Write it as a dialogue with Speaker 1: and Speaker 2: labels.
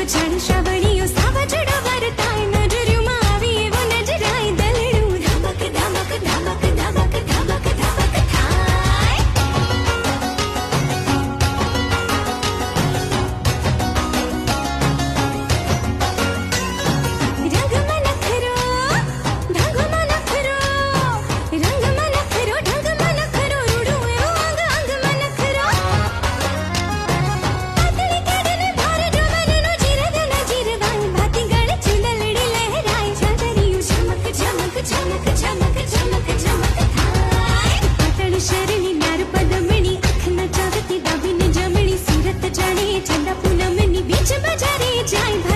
Speaker 1: જાણે શ્રાવણીઓ સાવા જડો વરતાય નજર્યુંમાં આવી એવો નજરાય દલડું ધબક ધબક ધબક ધબક ધબક ધબક થાય રંગમાં નખરો ઢંગમાં નખરો રંગમાં નખરો ઢંગમાં નખરો રૂડું એવો અંગ અંગમાં નખરો પાતળી કેડને ભાર જવાનનો જીરદ ન જીરવાય ભાતી ગળે ચુંદલડી લહેરાય ચાદરિયું ચમક ચમક ચમક ચમક ચમક ચમક થાય પાતળ શરીરની નાર પદમણી આંખ નચાવતી ડાબીને જમણી સુરત જાણે ઠંડા પૂનમની બીચ બજારે જાય